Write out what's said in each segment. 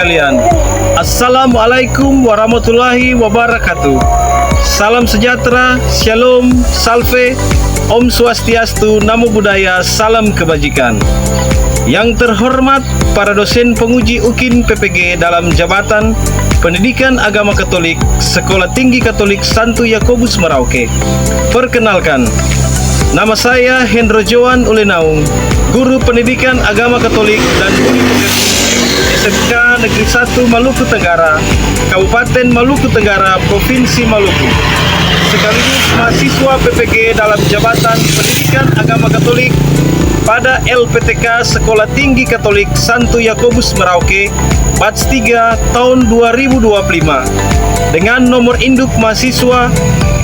sekalian, Assalamualaikum warahmatullahi wabarakatuh. Salam sejahtera, Shalom, Salve, Om Swastiastu, Namo Buddhaya, salam kebajikan. Yang terhormat para dosen penguji UKIN PPG dalam jabatan Pendidikan Agama Katolik Sekolah Tinggi Katolik Santo Yakobus Merauke. Perkenalkan, nama saya Hendro Joan Ulenaung, Guru Pendidikan Agama Katolik dan Budi Pekerti SMK Negeri 1 Maluku Tenggara, Kabupaten Maluku Tenggara, Provinsi Maluku. Sekaligus mahasiswa PPG dalam jabatan Pendidikan Agama Katolik pada LPTK Sekolah Tinggi Katolik Santo Yakobus Merauke, batch 3 tahun 2025 dengan nomor induk mahasiswa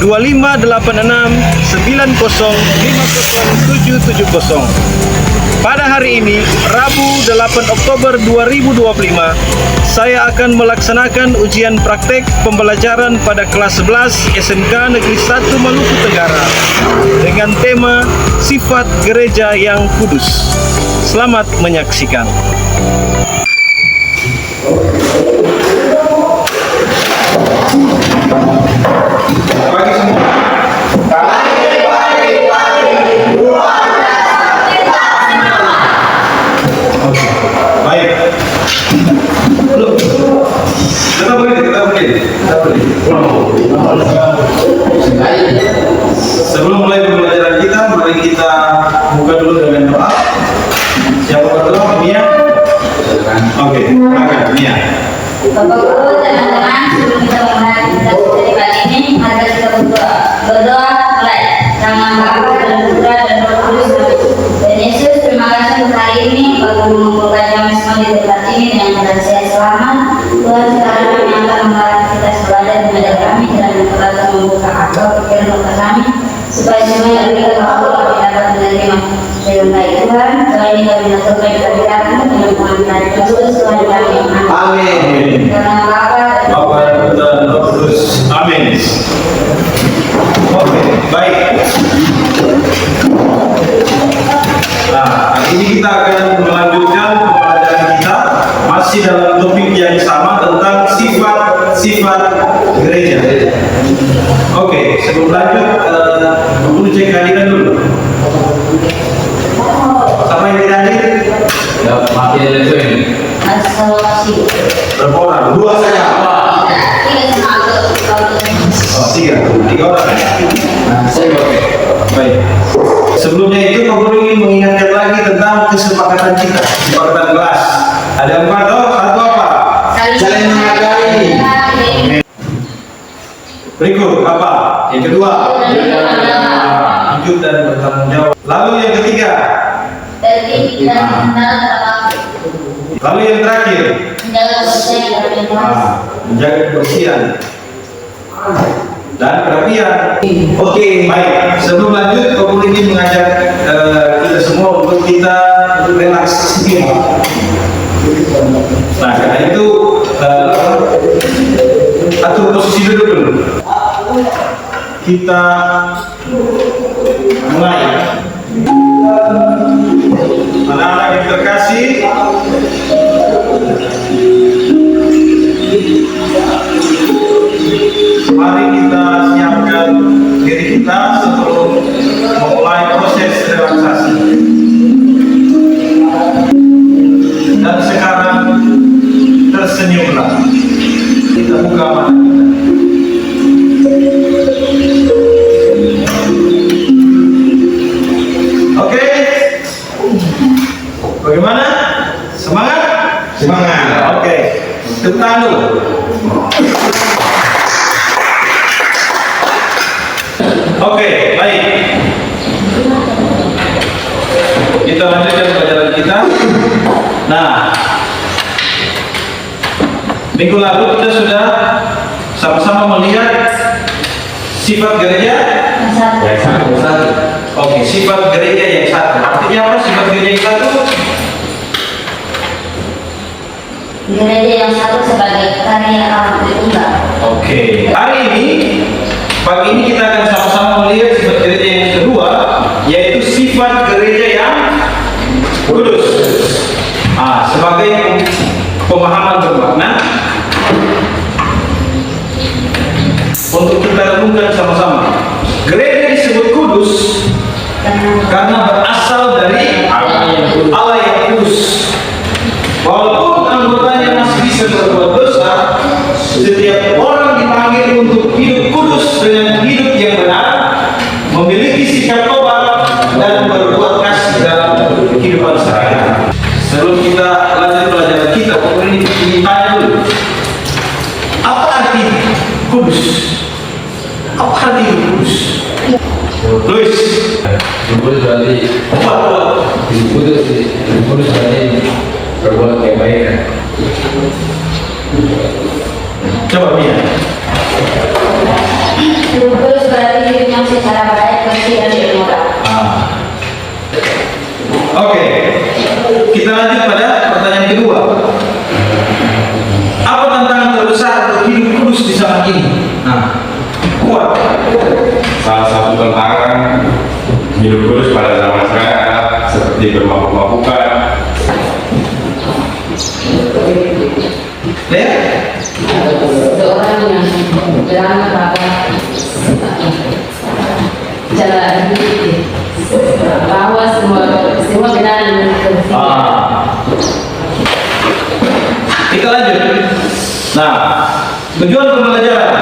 25869050770. Pada hari ini, Rabu 8 Oktober 2025, saya akan melaksanakan ujian praktek pembelajaran pada kelas 11 SMK Negeri 1 Maluku Tenggara dengan tema Sifat Gereja yang Kudus. Selamat menyaksikan. Pagi semua. Baik. Belum. Kita boleh. Sebelum mulai pembelajaran kita, mari kita buka dulu dengan doa. Siapa berdoa? Mia? Oke, silakan Mia. Bapak Guru, teman-teman, sebelum kita memulai aktivitas dari kali ini, mari kita berdoa. Berdoa mulai. Nama Bapa dan Putra dan Roh Kudus. Dan Yesus, terima kasih untuk hari ini, Bapak mengumpulkan kami semua di tempat ini dengan keadaan sehat selamat. Tuhan, sekarang kami akan memulai aktivitas belajar mengajar kami dan memperlakukan membuka akal pikiran otak kami, supaya semua yang diberikan waktu kami dapat menerima dengan baik. Tuhan, doa ini kami lakukan kepada kami dengan pengambilan Yesus Tuhan kami. Amin. Karena Bapa dan Putra dan Roh Kudus. Amin. Oke, baik. Nah, hari ini kita akan melanjutkan pembelajaran kita masih dalam topik yang sama tentang sifat gereja. Oke, sebelum lanjut, perlu cek kehadiran dulu. Siapa yang tidak hadir? Ya, mati ada itu ini. Asal-asal. Berapa orang? Dua saja. Oh, tiga orang. Nah, saya pakai. Baik. Sebelumnya itu kamu ingin mengingatkan lagi tentang kesepakatan kita, kesepakatan kelas. Ada 4 toh, satu apa? Saling menghargai. Berikut apa? Yang kedua, hidup dan bertanggung jawab. Lalu yang ketiga, lalu yang terakhir, menjaga kebersihan dan kerapian. Oke, baik. Sebelum lanjut, kamu ingin mengajak kita semua untuk kita relaks sedikit. Nah, karena itu atur posisi duduk dulu. Kita mulai. Anak-anak yang terkasih, mari kita siapkan diri kita sebelum memulai proses relaksasi. Dan sekarang tersenyumlah. Kita buka mata kita. Oke? Bagaimana? Semangat? Semangat. Oke. Tepuk tangan dulu. Oke, baik. Kita lanjutkan pelajaran kita. Nah, minggu lalu kita sudah sama-sama melihat sifat gereja Yang satu. Oke, sifat gereja yang satu. Artinya apa sifat gereja yang satu? gereja yang satu sebagai karya Allah Tritunggal. Oke, hari ini pagi ini kita akan sama-sama melihat sifat gereja yang kedua, yaitu sifat gereja yang kudus. Sebagai pemahaman pemahaman bermakna untuk kita renungkan sama-sama. Gereja disebut kudus karena berasal dari Allah yang kudus. Walaupun anggotanya masih bisa berbuat dosa, setiap orang dipanggil untuk hidup kudus dengan hidup yang benar, memiliki sikap tobat dan berbuat kasih dalam kehidupan sehari-hari. Sebelum kita lanjut pelajaran kita, ini tanya dulu. Apa arti kudus? Apa arti kudus? Luis. Kudus berarti kudus berarti berbuat kebaikan. Coba Mia. Hidup kudus berarti hidup yang secara baik, bersih dan bermoral. Oke. Kita lanjut pada pertanyaan kedua. Apa tantangan terbesar untuk hidup kudus di zaman ini? Kuat. Salah satu tantangan hidup kudus pada zaman sekarang adalah seperti bermabuk-mabukan. Lihat. Seorang yang beramal bahwa jalan bahwa semua benar dan bersih. Kita lanjut. Nah, tujuan pembelajaran.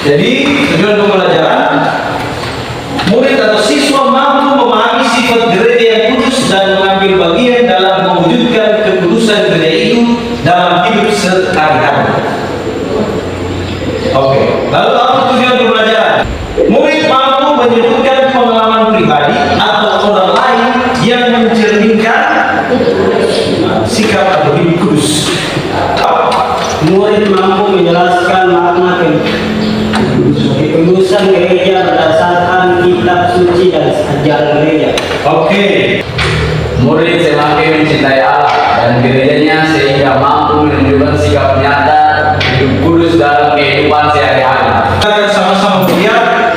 Jadi tujuan pembelajaran, murid atau siswa mampu memahami sifat gereja yang kudus dan mengambil bagian dalam mewujudkan kekudusan gereja itu dalam hidup sehari-hari. Oke. Lalu apa tujuan pembelajaran? Murid mampu menyebutkan pengalaman pribadi atau orang lain yang mencerminkan sikap atau hidup kudus. Murid mampu menjelaskan makna kekudusan gereja berdasarkan kitab suci dan ajaran gereja. Oke. Murid semakin mencintai Allah dan gerejanya sehingga mampu menunjukkan sikap nyata hidup kudus dalam kehidupan sehari-hari. Kita akan sama-sama melihat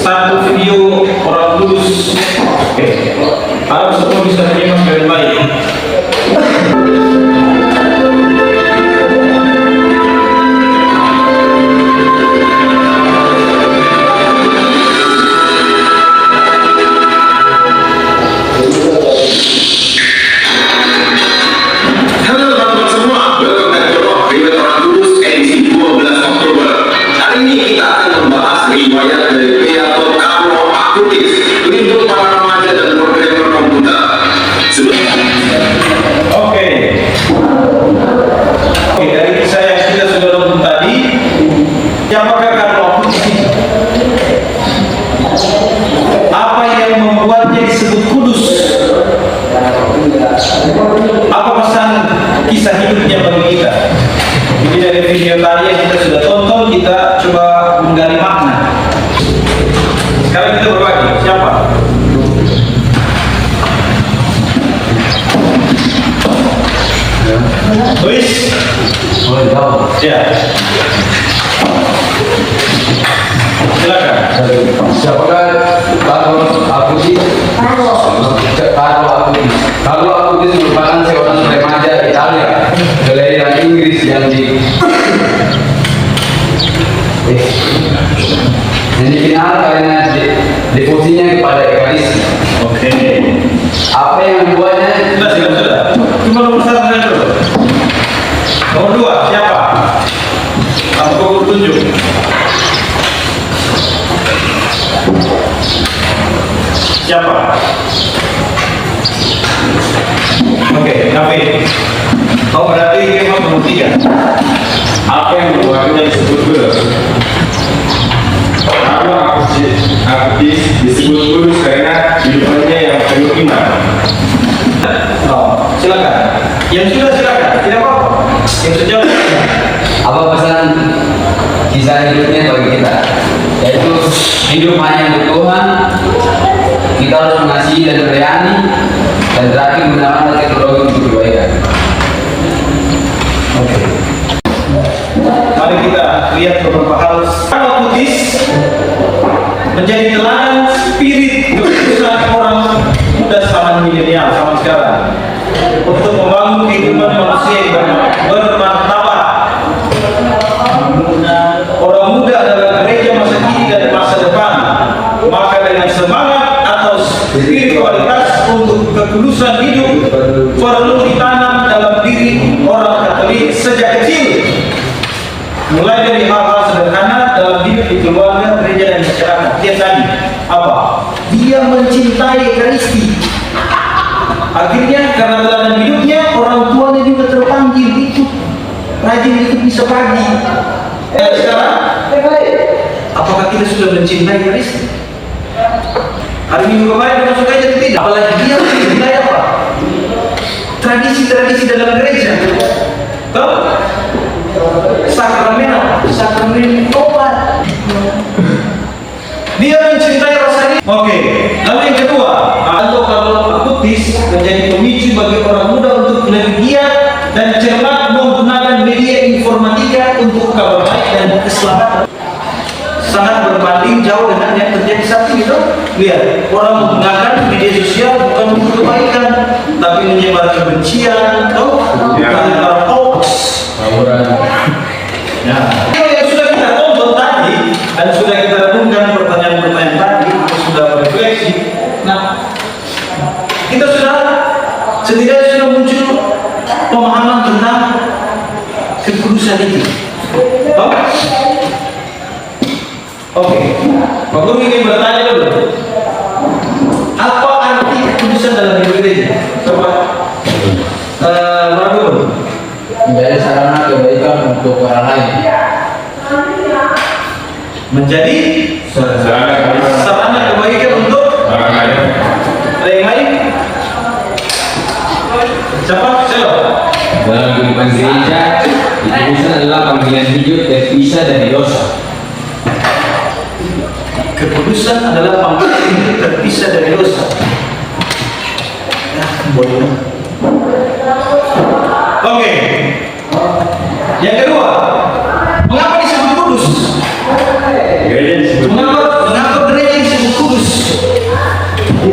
satu video orang kudus. Oke. Harap semua bisa menyimak dengan baik. Luis. Ya. Silakan. Siapakah Carlo Acutis? Carlo Acutis merupakan seorang remaja Italia kelahiran Inggris yang dikenal karena devosinya kepada Ekaristi. Oke. Apa yang membuatnya? Sudah. Cuma nomor satu saja dulu. Nomor dua siapa? Aku tunjuk. Siapa? Oke, Nafi. Oh berarti memang membuktikan. Apa yang membuatnya disebut kudus? Carlo Acutis disebut kudus karena hidupnya yang penuh iman. Oh, silakan. Yang sudah silakan. Tidak apa-apa. Yang sejauh Apa pesan kisah hidupnya bagi kita? Yaitu hidup hanya untuk Tuhan, kita harus mengasihi dan melayani, dan terakhir menggunakan teknologi untuk kebaikan. Oke. Mari kita lihat beberapa hal. Carlo Acutis menjadi teladan spirit kekhususan orang muda zaman milenial zaman sekarang. Akhirnya karena teladan hidupnya, orang tuanya juga terpanggil ikut, rajin ikut misa pagi. Sekarang, apakah kita sudah mencintai Kristus? Hari Minggu kemarin kita suka aja tidak. Apalagi dia mencintai apa? Tradisi-tradisi dalam gereja. Tahu? Sakramen apa? Sakramen tobat. Dia mencintai rasanya. Oke. Lalu yang kedua, atau kalau akutis menjadi pemicu bagi orang muda untuk lebih giat dan cermat menggunakan media informatika untuk kabar baik dan keselamatan. Sangat berbanding jauh dengan yang terjadi saat ini, tuh. Lihat, orang menggunakan media sosial bukan untuk kebaikan, tapi menyebar kebencian, tuh, menyebar hoax. Nah, yang sudah kita tonton tadi dan sudah kita renungkan pertanyaan-pertanyaan tadi, kita sudah berefleksi. Nah, kita sudah setidaknya sudah muncul pemahaman tentang kekudusan itu. Oh? Oke, Pak Guru ingin bertanya dulu, apa arti kekudusan dalam hidup gereja? Coba, Pak Guru. Menjadi sarana kebaikan untuk orang lain. Menjadi sarana kebaikan untuk orang lain. ada yang lain? Siapa? Dalam kehidupan gereja, kekudusan adalah panggilan hidup terpisah dari dosa. Kekudusan adalah panggilan hidup terpisah dari dosa. Ya, boleh. Oke. Yang kedua, mengapa disebut kudus? Gereja disebut Mengapa gereja disebut kudus?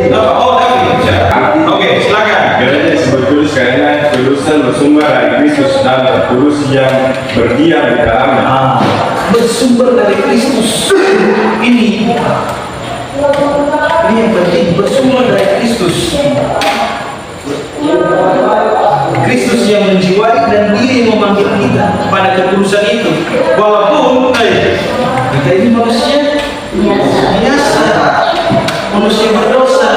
Apa? Oh, oke, silakan. Gereja disebut kudus karena kudusan bersumber dari Kristus dan terkudus yang berdiam di dalamnya. Bersumber dari Kristus. Ini yang penting, bersumber dari Kristus. Kristus yang menjiwai dan Dia yang memanggil kita pada kekudusan itu. Walaupun kita ini manusia biasa, manusia berdosa,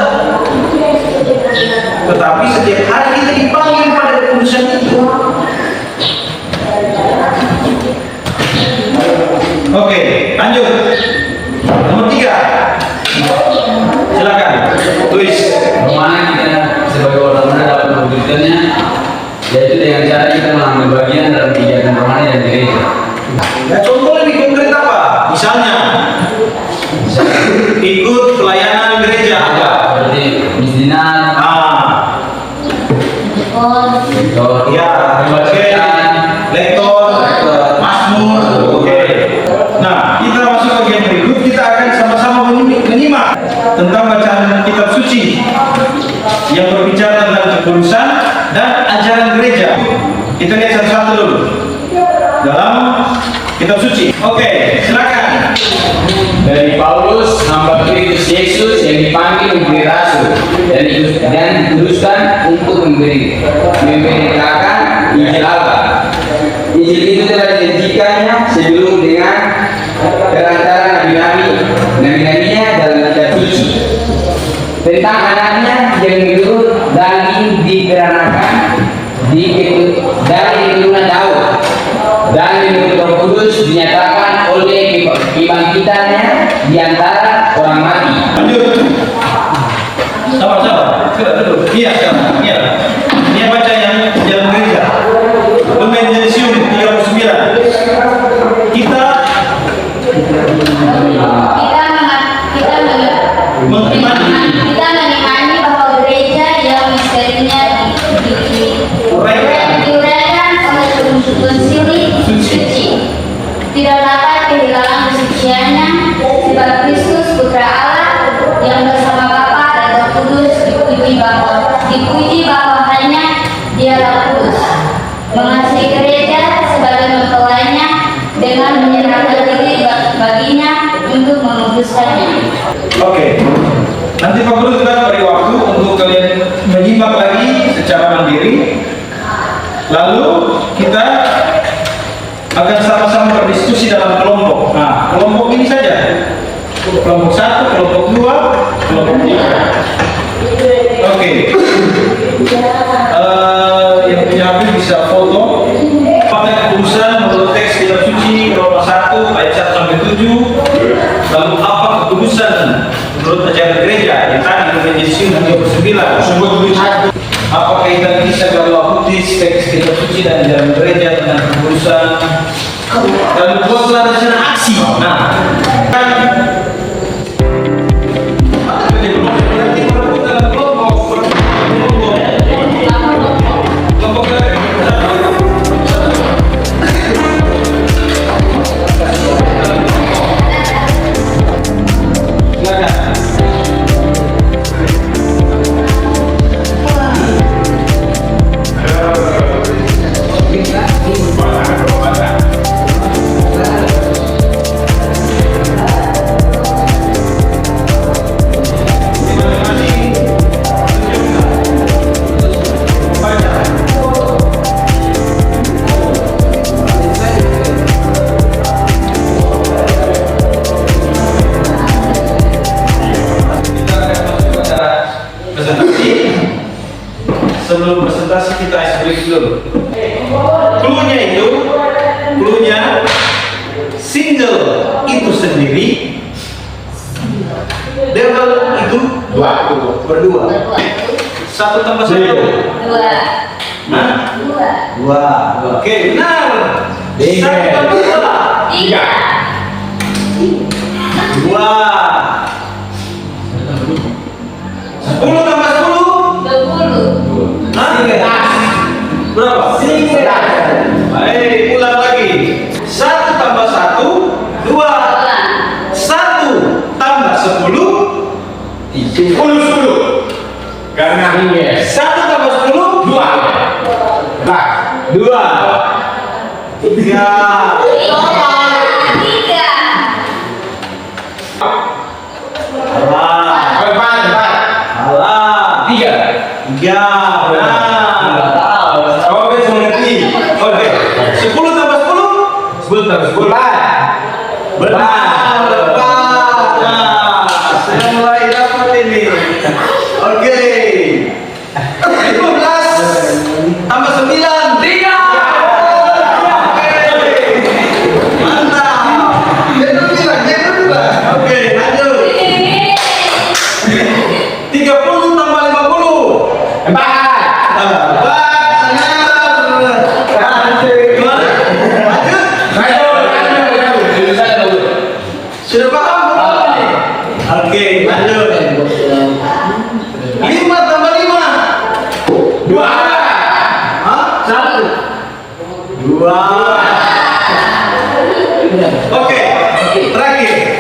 tetapi setiap hari kita dipanggil pada kekudusan itu. Oke, lanjut. Nomor 3. Silakan, tulis. Bagaimana kita sebagai orang muda dapat mewujudkannya? Yaitu dengan cara kita mengambil bagian dalam kegiatan rohani dan gereja. Ya, contoh lebih konkret apa? Misalnya, ikut pelayanan gereja apa? Seperti misdinan, Ya, lektor, mazmur. Oke. Nah, kita masuk bagian berikut. Kita akan sama-sama menyimak tentang bacaan kitab suci yang berbicara tentang kekudusan dan ajaran gereja. Kita lihat satu-satu dulu dalam kitab suci. Oke, silakan. dari Paulus, hamba Kristus Yesus yang dipanggil menjadi rasul dan dikuduskan untuk memberitakan Injil Allah. Injil itu telah dijanjikannya sebelum dengan perantara nabi-nabinya dalam kitab suci tentang anaknya yang menurut daging dikeranakan dari keturunan Daud dan menurut Roh Kudus dinyatakan oleh kebangkitannya di antara orang mati. Lanjut. Sama-sama. Duduk. Iya, sekarang. Iya. Ini baca yang dalam gereja. Lumen Gentium 39. Kita mengimani bahwa gereja yang misterinya diuraikan oleh konsili suci tidak dapat kehilangan kesuciannya, sebab Kristus Putra Allah yang bersama Bapa dan Roh Kudus dipuji bahwanya Dialah kudus, mengasihi gereja sebagai mempelainya dengan menyerahkan diri baginya untuk menguduskannya. Oke. Nanti Pak Guru juga beri waktu untuk kalian menyimak lagi secara mandiri. Lalu kita akan sama-sama berdiskusi dalam kelompok. Nah, kelompok ini saja. Kelompok 1, kelompok 2, kelompok 3. Oke. kaitan kita kalau baptis, teks kitab suci dan dalam gereja dengan kekudusan dan buatlah rencana aksi. Nah, kan sebelum presentasi kita explain dulu. Cluenya single itu sendiri, double itu berdua. Satu tambah satu. Dua. Nah, Dua. Oke, benar. Satu tambah dua. Tiga. Dua. 10 tambah 10. 20. Berapa? 11. Baik, ulang lagi. 1 tambah 1, 2. 1 tambah 10, 10. Karena 1 tambah 10, 2. 2. 3. Salah. 3. Oke, mengerti. Oke. 10 tambah 10. 10 tambah 10. Benar. Nah, sudah mulai dapat ini. Oke. 15 tambah 9. 3. Mantap. Oke, lanjut. 30 tambah 50. 4. Sudah paham belum ini? Oke, lanjut. 5 tambah 5. 2. Hah? 1. 2. Oke, terakhir.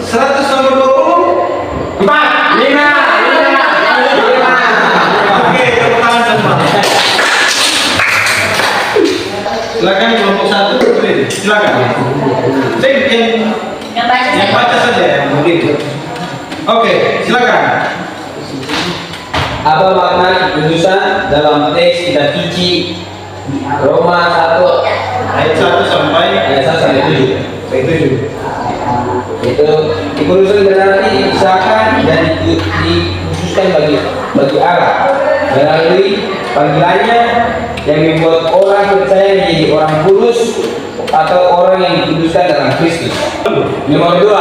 100 tambah 20. 4. 5. Oke, tepuk tangan semua. Silakan kelompok 1. Silakan. Yang baca saja yang mungkin. Oke, silakan. Apa makna kekudusan dalam teks kitab suci Roma 1 Ayat 1 sampai 7? Itu kekudusan berarti dipisahkan dan dikhususkan bagi Allah melalui panggilannya yang membuat orang percaya menjadi orang kudus atau orang yang dikuduskan dalam Kristus. Nomor 2,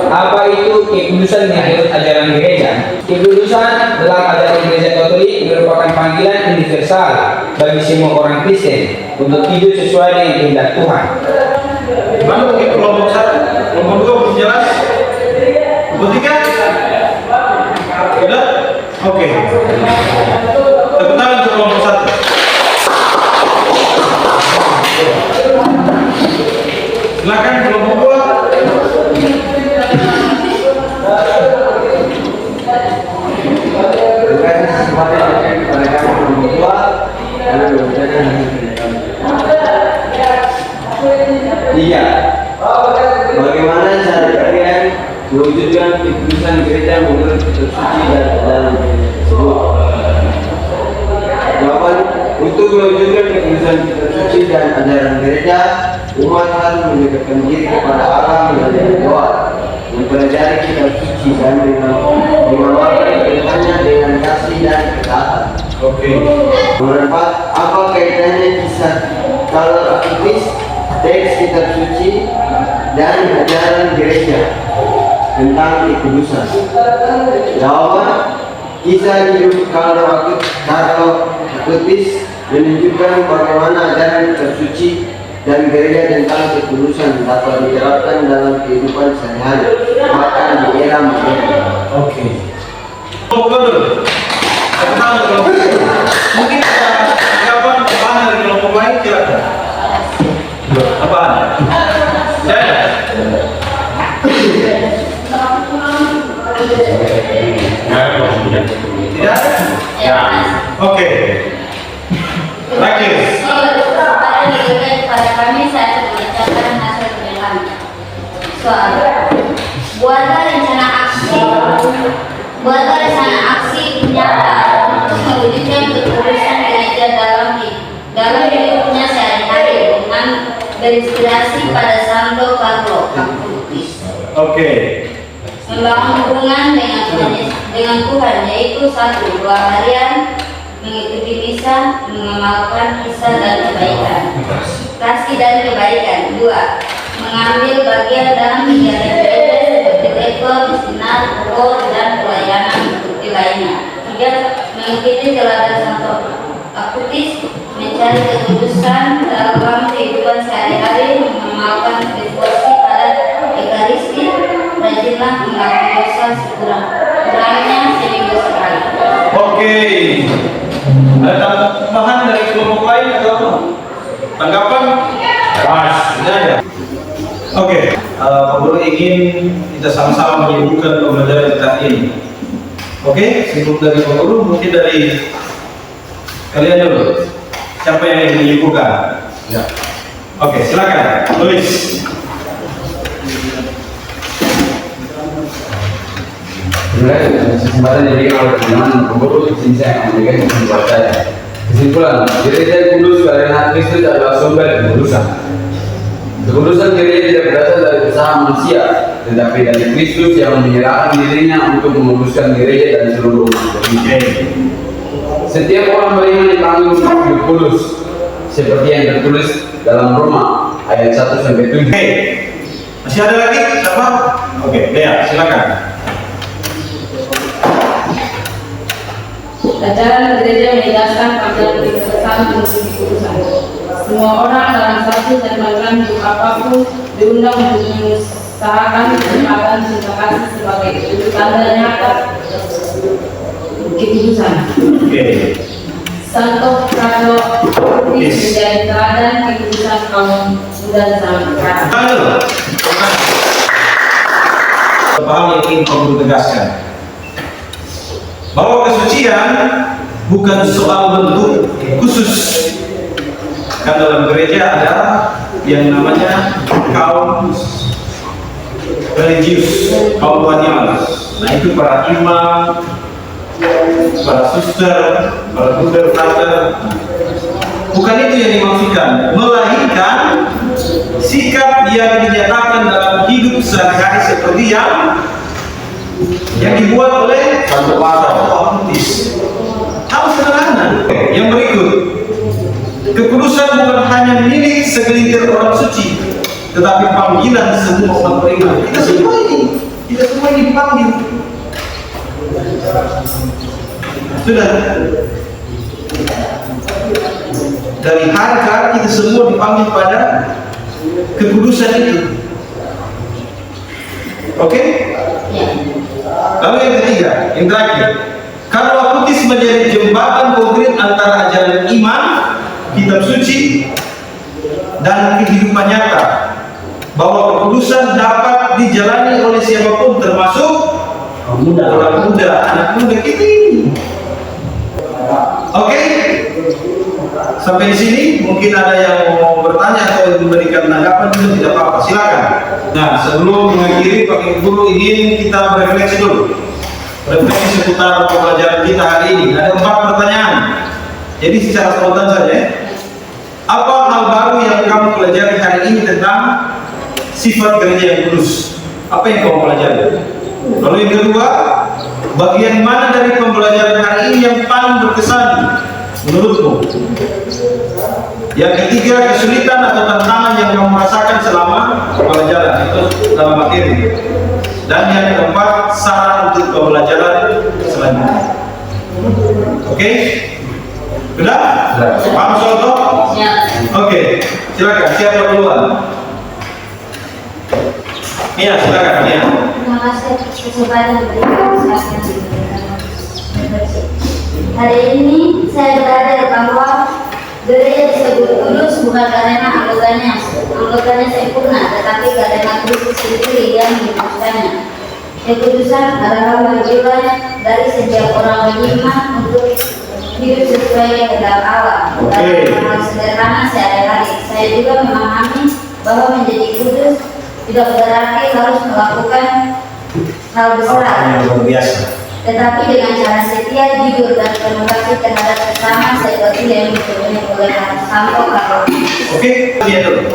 apa itu kekudusan menurut ajaran gereja? Kekudusan dalam ajaran gereja Katolik merupakan panggilan universal bagi semua orang Kristen untuk hidup sesuai dengan kehendak Tuhan. Mana mungkin kelompok 1, kelompok 2 belum jelas? Kelompok 3? Sudah? Oke. Tepuk tangan untuk kelompok 1. Silakan kelompok 2. Iya. Bagaimana cara kalian mewujudkan kekudusan gereja menurut kitab suci dan tersebut? Jawaban: untuk mewujudkan kekudusan kitab suci dan ajaran gereja, umat harus mendekatkan diri kepada Allah melalui doa, mempelajari kitab suci dan mengamalkan perintahnya dengan kasih dan ketaatan. Oke. Nomor 4, apa kaitannya kisah kalau aktivis, teks kitab suci dan ajaran gereja? tentang kekudusan. Jawaban: kisah hidup Carlo Acutis menunjukkan bagaimana ajaran kitab suci dan gereja tentang kekudusan dapat diterapkan dalam kehidupan sehari-hari, bahkan di era modern. Oke. Mungkin ada tanggapan tambahan dari kelompok lain, silakan. Apaan? Tidak. Tidak? Ya. Oke. Terakhir. Pada kami saat membacakan hasil pemilihan. Soal buatlah rencana aksi nyata untuk mewujudkan kekudusan gereja dalam hidupnya sehari-hari dengan berinspirasi pada Santo Carlo Acutis. Oke. Membangun hubungan dengan Tuhan, yaitu 1. Doa harian, mengikuti misa, mengamalkan kisah dan kebaikan, kasih dan kebaikan. 2. Mengambil bagian dalam kegiatan gereja seperti lekor, seminar, roh, dan pelayanan bukti lainnya. 3. Mengikuti teladan Santo Acutis, mencari kekudusan dalam kehidupan sehari-hari, mengamalkan devosi pada Ekaristi, rajinlah mengaku dosa sekurang-kurangnya seminggu sekali. Oke. Ada tambahan dari kelompok lain atau apa? Tanggapan? Pas. Tidak ada. Oke. Pak Guru ingin kita sama-sama menyibukkan pembelajaran kita ini. Oke. Sebelum dari Pak Guru, mungkin dari kalian dulu. Siapa yang ingin menyibukkan? Ya. Oke, silakan. Tulis. Sebenarnya kesempatan diberikan oleh teman-teman pengurus sini saya memberikan kesimpulan saya. Kesimpulan, gereja kudus karena Kristus adalah sumber kekudusan. Kekudusan gereja tidak berasal dari usaha manusia, tetapi dari Kristus yang menyerahkan dirinya untuk menguduskan gereja dan seluruh umat manusia. Setiap orang beriman dipanggil untuk hidup kudus, seperti yang tertulis dalam Roma ayat 1 sampai 7. Oke. Masih ada lagi? Siapa? Oke, Dea, silakan. Ajaran gereja menegaskan panggilan keikutsertaan untuk kekudusan. Semua orang dalam satu dan dalam hidup apapun diundang untuk mengusahakan kesempatan cinta kasih sebagai tanda nyata kekudusan. Santo Carlo Acutis menjadi teladan kekudusan kaum muda zaman sekarang. Beberapa hal yang ingin Pak Guru tegaskan, bahwa kesucian bukan soal bentuk khusus. Kan dalam gereja ada yang namanya kaum religius, kaum rohaniawan. Nah itu para imam, para suster, para brother, frater. Bukan itu yang dimaksudkan, melainkan sikap yang dinyatakan dalam hidup sehari-hari seperti yang dibuat oleh Santo Acutis. Harus sederhana. Yang berikut, kekudusan bukan hanya milik segelintir orang suci, tetapi panggilan semua umat beriman. Kita semua ini dipanggil. Sudah. Dari hari ke hari kita semua dipanggil pada kekudusan itu. Oke? Lalu yang ketiga, yang terakhir, Carlo Acutis menjadi jembatan konkret antara ajaran iman, kitab suci, dan kehidupan nyata, bahwa kekudusan dapat dijalani oleh siapapun, termasuk orang muda, anak muda kita ini. Oke? Sampai di sini mungkin ada yang mau bertanya atau memberikan tanggapan juga, tidak apa-apa, silakan. Nah, sebelum mengakhiri, Pak Guru ingin kita berefleksi dulu. Refleksi seputar pembelajaran kita hari ini. Ada 4 pertanyaan. Jadi secara spontan saja. Apa hal baru yang kamu pelajari hari ini tentang sifat gereja yang kudus? Apa yang kamu pelajari? Lalu yang kedua, bagian mana dari pembelajaran hari ini yang paling berkesan menurutmu? Yang ketiga, kesulitan atau tantangan yang kamu rasakan selama pembelajaran itu dalam materi. Dan yang keempat, saran untuk pembelajaran selanjutnya. Oke? Sudah? Paham soal itu? Oke, silakan. Siapa duluan? Mia, silakan. Mia. Terima kasih atas kesempatan berikan hari ini saya belajar bahwa gereja disebut kudus bukan karena anggotanya sempurna, tetapi karena Kristus sendiri yang dikuduskannya. Kekudusan adalah panggilan dari setiap orang beriman untuk hidup sesuai kehendak Allah. Dalam hal sederhana sehari-hari, saya juga memahami bahwa menjadi kudus tidak berarti harus melakukan hal besar, Luar biasa. tetapi dengan cara setia, jujur, dan penuh kasih terhadap sesama seperti yang dipenuhi oleh Santo Karol. Oke, lihat dulu.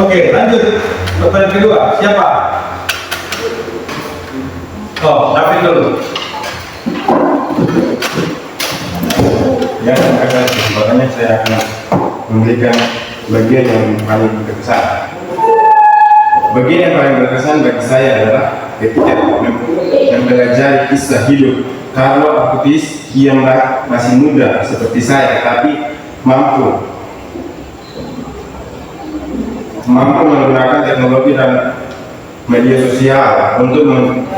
Oke, lanjut. Pertanyaan kedua, siapa? Oh, David dulu. Ya, karena kesempatannya saya akan memberikan bagian yang paling berkesan. Bagian yang paling berkesan bagi saya adalah ketika mempelajari kisah hidup Carlo Acutis yang masih muda seperti saya, tapi mampu menggunakan teknologi dan media sosial untuk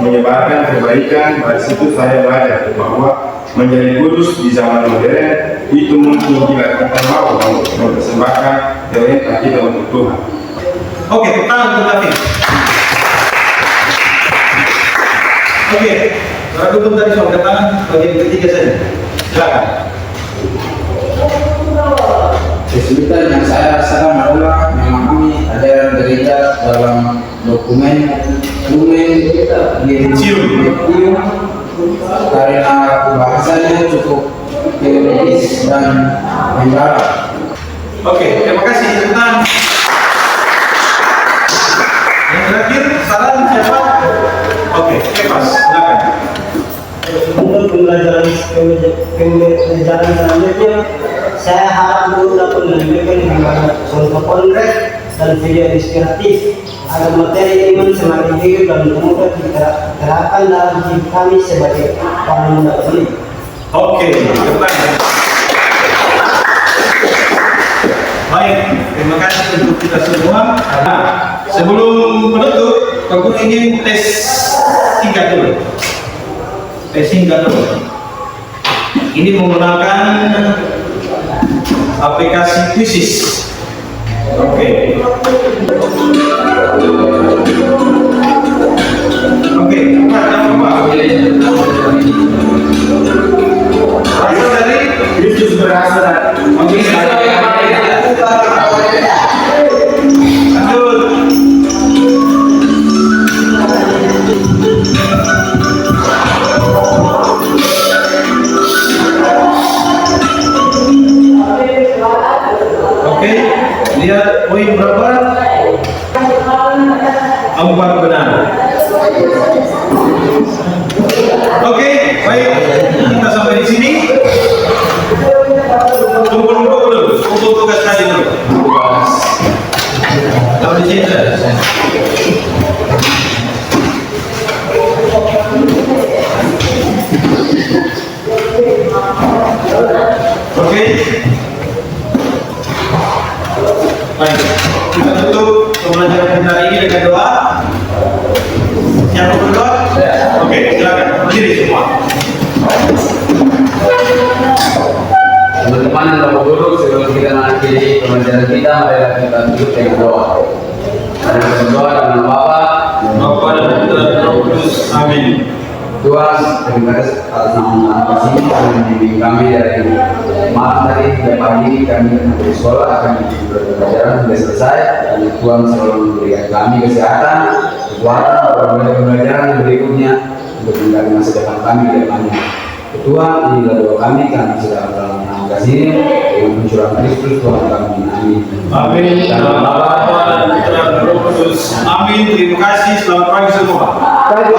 menyebarkan kebaikan. Dari situ saya belajar bahwa menjadi kudus di zaman modern itu mungkin bila kita mau mempersembahkan talenta kita untuk Tuhan. Oke, tangan untuk David. Oke, kalau dulu tadi soal tangan bagian ketiga saja. Silakan. Kesulitan yang saya rasakan adalah memahami ajaran gereja dalam dokumen karena bahasanya cukup teologis dan mendalam. Oke, terima kasih. Tentang yang terakhir, saran siapa? Oke, bebas. Silakan. Untuk pembelajaran selanjutnya, saya harap guru dapat memberikan beberapa contoh konkret dan video inspiratif agar materi iman semakin hidup dan mudah diterapkan dalam hidup kami sebagai orang muda ini. Oke, cepat. Baik, terima kasih untuk kita semua. Nah, sebelum menutup, aku ingin tes singkat dulu. Tes singkat dulu. Ini menggunakan aplikasi Quizzes. Oke. Oke, jangan lupa. Berasal dari Yesus berasal dari. Oke, lanjut. Oke, lihat poin berapa? 4 benar. Oke, baik. Kita sampai di sini. Kumpul dulu. Kumpul tugas tadi dulu. Sampai di sini. Oke. Baik, kita tutup pembelajaran kita hari ini dengan doa. Siapa berdoa? Oke, silakan berdiri semua. Teman-teman dan Bapak Guru, sebelum kita mengakhiri pembelajaran kita, marilah kita tutup dengan doa. Mari kita berdoa dalam nama Bapa, Bapa dan Putra dan Roh Kudus. Amin. Tuhan, terima kasih atas nama kasih yang membimbing kami dari malam tadi hingga pagi ini. Kami di sekolah akan pembelajaran sudah selesai, dan Tuhan selalu memberikan kami kesehatan, kekuatan pada pembelajaran yang berikutnya untuk mengganti masa depan kami di depannya. Tuhan, inilah doa kami sedang dalam nama kasih yang mencurahkan Kristus Tuhan kami. Amin. Amin. Dalam nama Bapa dan Putra dan Roh Kudus. Amin. Terima kasih. Selamat pagi semua. Pagi.